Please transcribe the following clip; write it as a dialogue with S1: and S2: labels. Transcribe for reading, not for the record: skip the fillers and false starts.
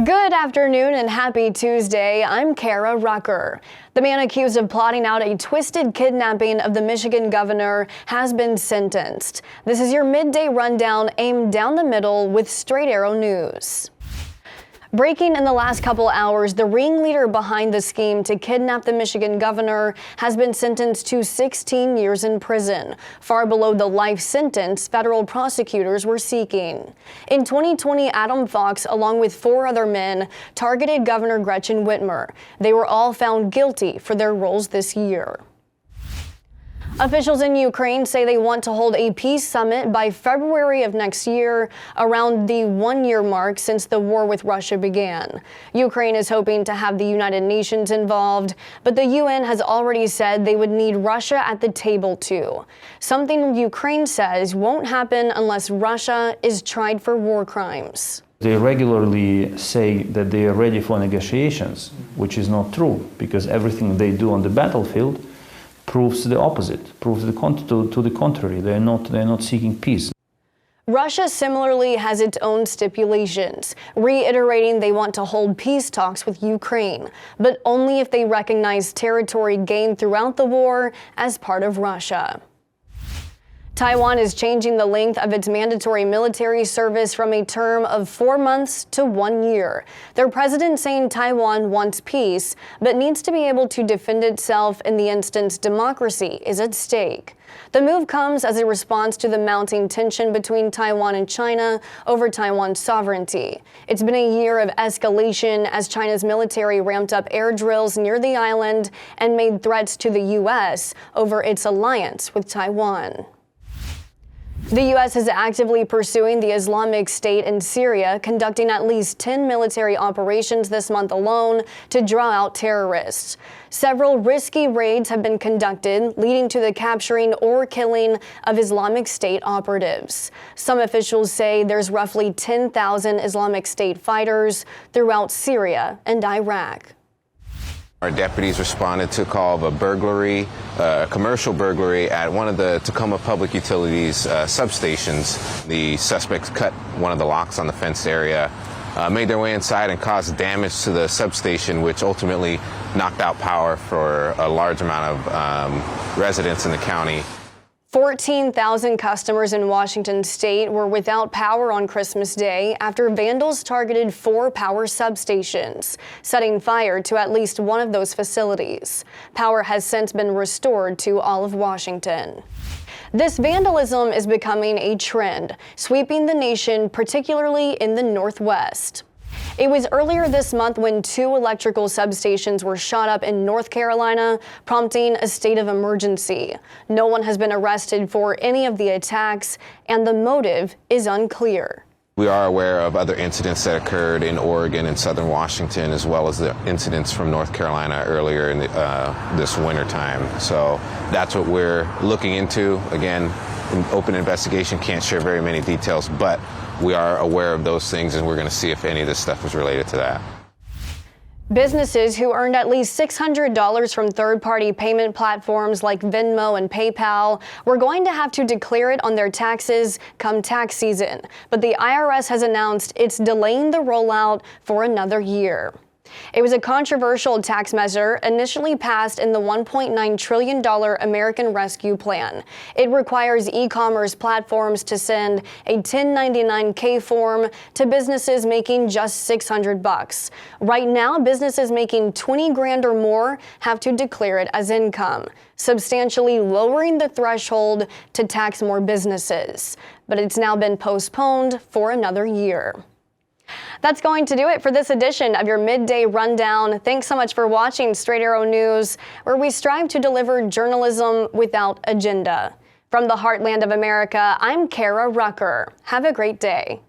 S1: Good afternoon and happy Tuesday. I'm Kara Rucker. The man accused of plotting out a twisted kidnapping of the Michigan governor has been sentenced. This is your midday rundown aimed down the middle with Straight Arrow News. Breaking in the last couple hours, the ringleader behind the scheme to kidnap the Michigan governor has been sentenced to 16 years in prison, far below the life sentence federal prosecutors were seeking. In 2020, Adam Fox, along with 4 other men, targeted Governor Gretchen Whitmer. They were all found guilty for their roles this year. Officials in Ukraine say they want to hold a peace summit by February of next year, around the 1-year mark since the war with Russia began. Ukraine is hoping to have the United Nations involved, but the UN has already said they would need Russia at the table too. Something Ukraine says won't happen unless Russia is tried for war crimes.
S2: They regularly say that they are ready for negotiations, which is not true, because everything they do on the battlefield proves the opposite, proves to the contrary. They're not seeking peace.
S1: Russia similarly has its own stipulations, reiterating they want to hold peace talks with Ukraine, but only if they recognize territory gained throughout the war as part of Russia. Taiwan is changing the length of its mandatory military service from a term of 4 months to 1 year. Their president saying Taiwan wants peace, but needs to be able to defend itself in the instance democracy is at stake. The move comes as a response to the mounting tension between Taiwan and China over Taiwan's sovereignty. It's been a year of escalation as China's military ramped up air drills near the island and made threats to the U.S. over its alliance with Taiwan. The U.S. is actively pursuing the Islamic State in Syria, conducting at least 10 military operations this month alone to draw out terrorists. Several risky raids have been conducted, leading to the capturing or killing of Islamic State operatives. Some officials say there's roughly 10,000 Islamic State fighters throughout Syria and Iraq.
S3: Our deputies responded to a call of a burglary, commercial burglary at one of the Tacoma Public Utilities substations. The suspects cut one of the locks on the fenced area, made their way inside and caused damage to the substation, which ultimately knocked out power for a large amount of residents in the county.
S1: 14,000 customers in Washington state were without power on Christmas Day after vandals targeted 4 power substations, setting fire to at least one of those facilities. Power has since been restored to all of Washington. This vandalism is becoming a trend, sweeping the nation, particularly in the Northwest. It was earlier this month when 2 electrical substations were shot up in North Carolina, prompting a state of emergency. No one has been arrested for any of the attacks, and the motive is unclear.
S3: We are aware of other incidents that occurred in Oregon and southern Washington, as well as the incidents from North Carolina earlier in this winter time. So that's what we're looking into. Again, an open investigation, can't share very many details, but we are aware of those things, and we're going to see if any of this stuff is related to that.
S1: Businesses who earned at least $600 from third-party payment platforms like Venmo and PayPal were going to have to declare it on their taxes come tax season. But the IRS has announced it's delaying the rollout for another year. It was a controversial tax measure initially passed in the $1.9 trillion American Rescue Plan. It requires e-commerce platforms to send a 1099-K form to businesses making just $600. Right now, businesses making $20,000 or more have to declare it as income, substantially lowering the threshold to tax more businesses. But it's now been postponed for another year. That's going to do it for this edition of your Midday Rundown. Thanks so much for watching Straight Arrow News, where we strive to deliver journalism without agenda. From the heartland of America, I'm Kara Rucker. Have a great day.